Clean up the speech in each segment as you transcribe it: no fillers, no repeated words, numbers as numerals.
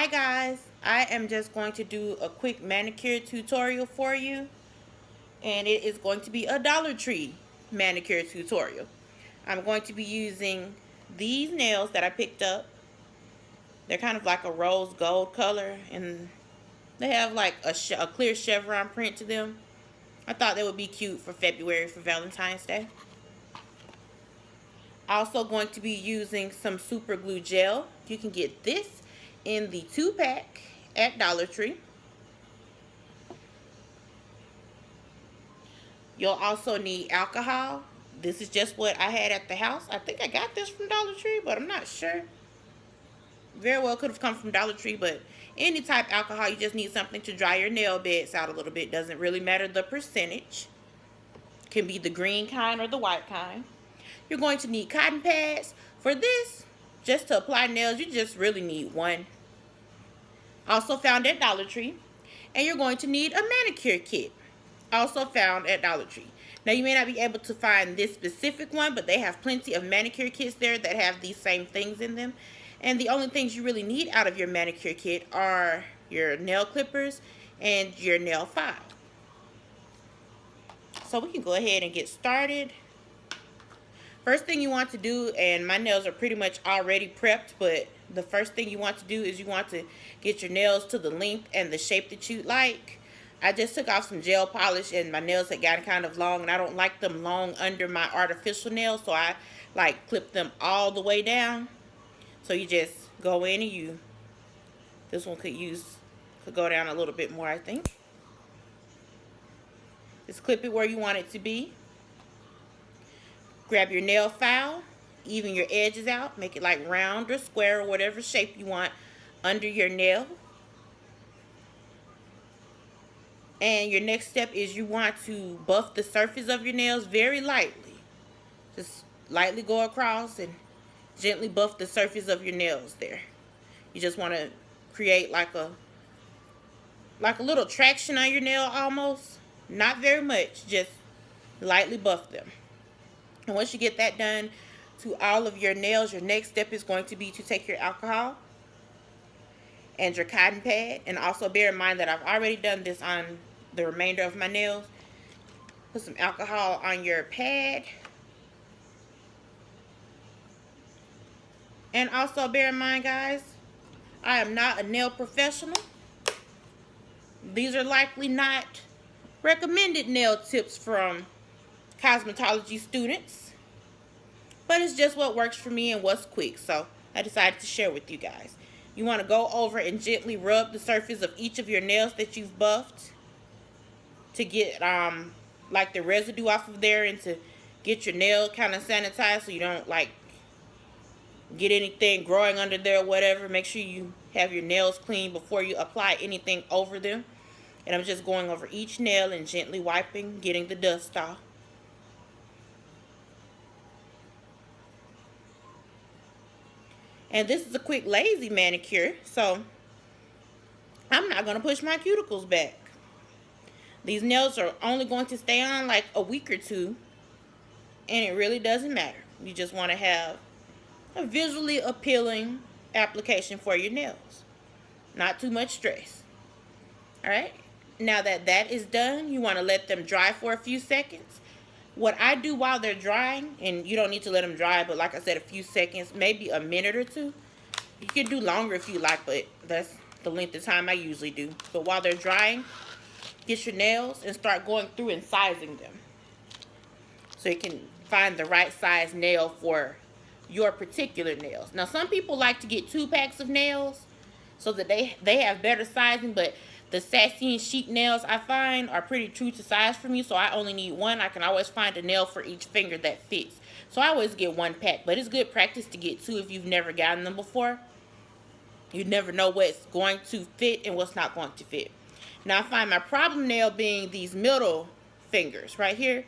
Hi guys, I am just going to do a quick manicure tutorial for you, and it is going to be a Dollar Tree manicure tutorial. I'm going to be using these nails that I picked up. They're kind of like a rose gold color, and they have like a clear chevron print to them. I thought they would be cute for February for Valentine's Day. Also going to be using some super glue gel. You can get this in the 2-pack at Dollar Tree. You'll also need alcohol. This is just what I had at the house. I think I got this from Dollar Tree, but I'm not sure. Very well could have come from Dollar Tree, but any type of alcohol, you just need something to dry your nail beds out a little bit. Doesn't really matter the percentage. Can be the green kind or the white kind. You're going to need cotton pads. For this, just to apply nails, you just really need one. Also found at Dollar Tree. And you're going to need a manicure kit. Also found at Dollar Tree. Now, you may not be able to find this specific one, but they have plenty of manicure kits there that have these same things in them. And the only things you really need out of your manicure kit are your nail clippers and your nail file. So we can go ahead and get started. First thing you want to do, and my nails are pretty much already prepped, but the first thing you want to do is you want to get your nails to the length and the shape that you like. I just took off some gel polish and my nails had gotten kind of long, and I don't like them long under my artificial nails, so I like clip them all the way down. So you just go in and this one could go down a little bit more, I think. Just clip it where you want it to be. Grab your nail file, even your edges out, make it like round or square or whatever shape you want under your nail. And your next step is you want to buff the surface of your nails very lightly. Just lightly go across and gently buff the surface of your nails there. You just want to create like a little traction on your nail almost. Not very much, just lightly buff them. And once you get that done to all of your nails, your next step is going to be to take your alcohol and your cotton pad. And also bear in mind that I've already done this on the remainder of my nails. Put some alcohol on your pad. And also bear in mind, guys, I am not a nail professional. These are likely not recommended nail tips from cosmetology students, but it's just what works for me and what's quick, so I decided to share with you guys. You want to go over and gently rub the surface of each of your nails that you've buffed to get like the residue off of there, and to get your nail kind of sanitized so you don't like get anything growing under there or whatever. Make sure you have your nails clean before you apply anything over them. And I'm just going over each nail and gently wiping, getting the dust off. And this is a quick, lazy manicure, so I'm not going to push my cuticles back. These nails are only going to stay on like a week or two, and it really doesn't matter. You just want to have a visually appealing application for your nails. Not too much stress. Alright? Now that that is done, you want to let them dry for a few seconds. What I do while they're drying, and you don't need to let them dry, but like I said, a few seconds, maybe a minute or two. You can do longer if you like, but that's the length of time I usually do. But while they're drying, get your nails and start going through and sizing them, so you can find the right size nail for your particular nails. Now, some people like to get 2 packs of nails so that they have better sizing, but the Sassy Chic nails I find are pretty true to size for me, so I only need one. I can always find a nail for each finger that fits. So I always get 1 pack, but it's good practice to get 2 if you've never gotten them before. You never know what's going to fit and what's not going to fit. Now, I find my problem nail being these middle fingers right here,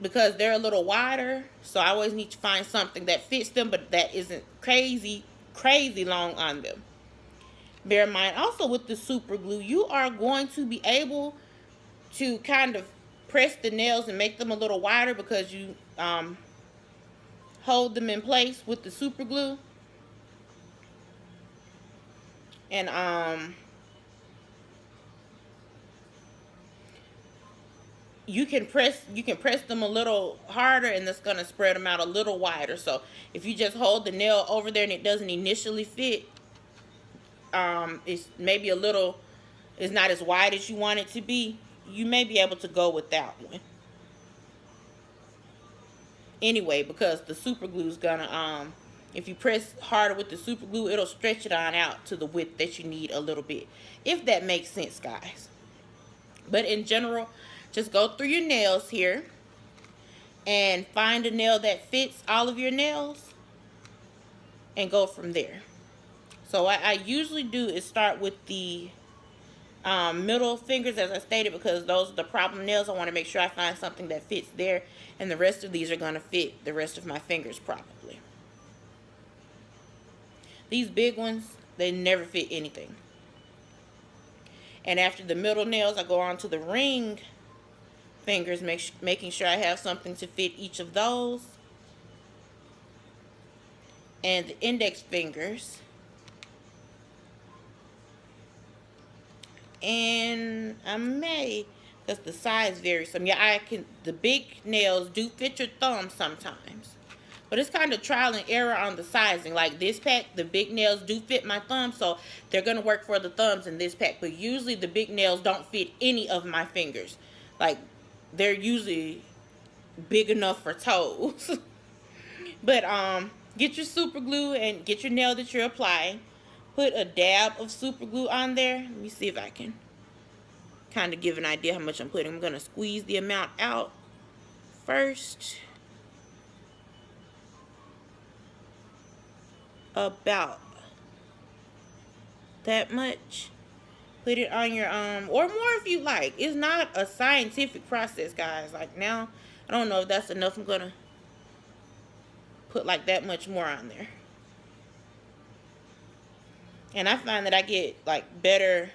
because they're a little wider, so I always need to find something that fits them, but that isn't crazy long on them. Bear in mind also with the super glue, you are going to be able to kind of press the nails and make them a little wider because you hold them in place with the super glue. And you can press them a little harder, and that's gonna spread them out a little wider. So if you just hold the nail over there and it doesn't initially fit, it's maybe a little, it's not as wide as you want it to be, you may be able to go with that one anyway, because the super glue is gonna if you press harder with the super glue, it'll stretch it on out to the width that you need a little bit, if that makes sense, guys. But in general, just go through your nails here and find a nail that fits all of your nails and go from there. So what I usually do is start with the middle fingers, as I stated, because those are the problem nails. I want to make sure I find something that fits there, and the rest of these are going to fit the rest of my fingers properly. These big ones, they never fit anything. And after the middle nails, I go on to the ring fingers, making sure I have something to fit each of those. And the index fingers. And I may, because the size varies some. Yeah, the big nails do fit your thumb sometimes. But it's kind of trial and error on the sizing. Like this pack, the big nails do fit my thumb, so they're going to work for the thumbs in this pack. But usually the big nails don't fit any of my fingers. Like, they're usually big enough for toes. But get your super glue and get your nail that you're applying. Put a dab of super glue on there. Let me see if I can kind of give an idea how much I'm putting. I'm going to squeeze the amount out first. About that much. Put it on your or more if you like. It's not a scientific process, guys. Like, now I don't know if that's enough. I'm gonna put like that much more on there. And I find that I get like better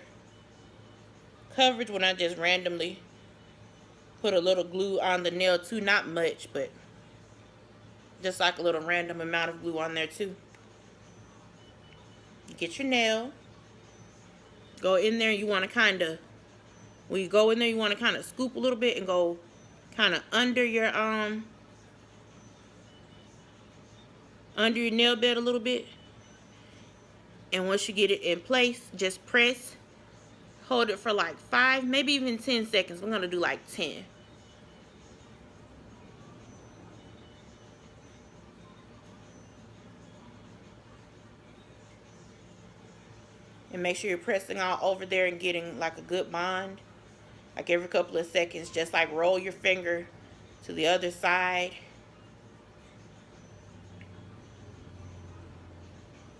coverage when I just randomly put a little glue on the nail too. Not much, but just like a little random amount of glue on there too. Get your nail. Go in there. You want to kind of, when you go in there, you want to kind of scoop a little bit and go kind of under your nail bed a little bit. And once you get it in place, just press. Hold it for like 5, maybe even 10 seconds. I'm going to do like 10. And make sure you're pressing all over there and getting like a good bond. Like every couple of seconds, just like roll your finger to the other side.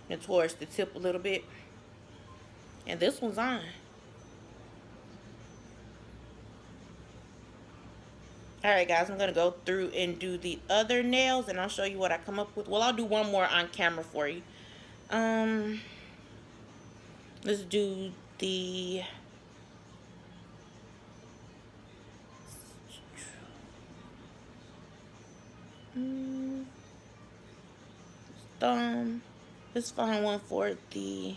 And towards the tip a little bit. And this one's on. Alright guys, I'm going to go through and do the other nails, and I'll show you what I come up with. Well, I'll do one more on camera for you. Let's do the thumb. Let's find one for the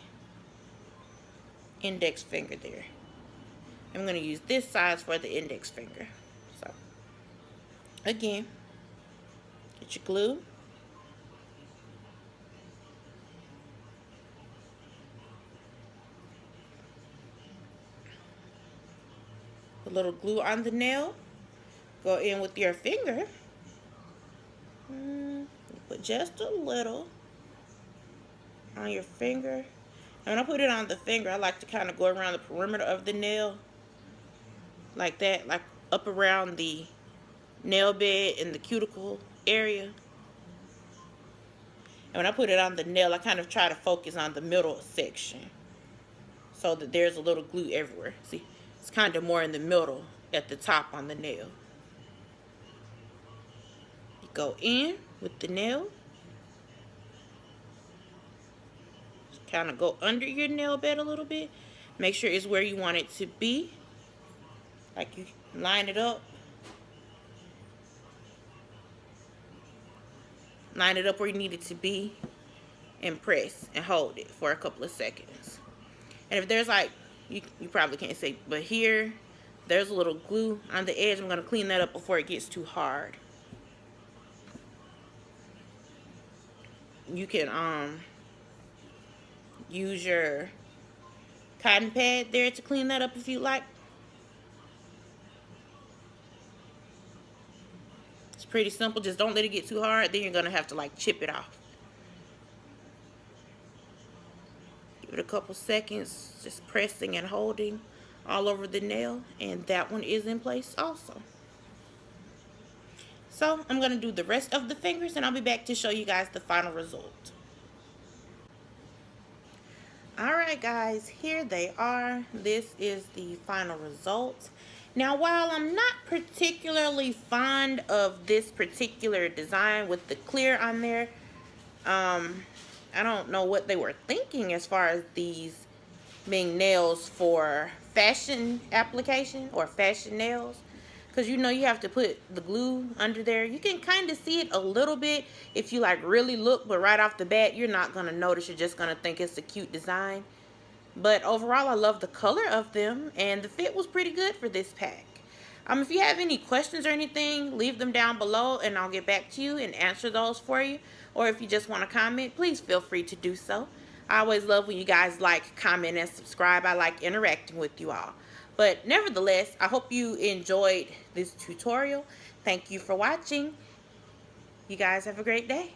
index finger there. I'm going to use this size for the index finger. So, again, get your glue. A little glue on the nail. Go in with your finger. Put just a little on your finger. And when I put it on the finger, I like to kind of go around the perimeter of the nail. Like that, like up around the nail bed and the cuticle area. And when I put it on the nail, I kind of try to focus on the middle section, so that there's a little glue everywhere. See, it's kind of more in the middle at the top on the nail. You go in with the nail. Just kind of go under your nail bed a little bit. Make sure it's where you want it to be. Like, you line it up. Line it up where you need it to be. And press and hold it for a couple of seconds. And if there's like, you probably can't see, but here, there's a little glue on the edge. I'm going to clean that up before it gets too hard. You can use your cotton pad there to clean that up if you like. It's pretty simple. Just don't let it get too hard. Then you're going to have to like chip it off. Give it a couple seconds, just pressing and holding all over the nail, and that one is in place also. So I'm going to do the rest of the fingers, and I'll be back to show you guys the final result. Alright guys, here they are. This is the final result. Now, while I'm not particularly fond of this particular design with the clear on there, I don't know what they were thinking as far as these being nails for fashion application or fashion nails. Because you know you have to put the glue under there. You can kind of see it a little bit if you like really look, but right off the bat you're not going to notice. You're just going to think it's a cute design. But overall, I love the color of them, and the fit was pretty good for this pack. If you have any questions or anything, leave them down below and I'll get back to you and answer those for you. Or if you just want to comment, please feel free to do so. I always love when you guys like, comment, and subscribe. I like interacting with you all. But nevertheless, I hope you enjoyed this tutorial. Thank you for watching. You guys have a great day.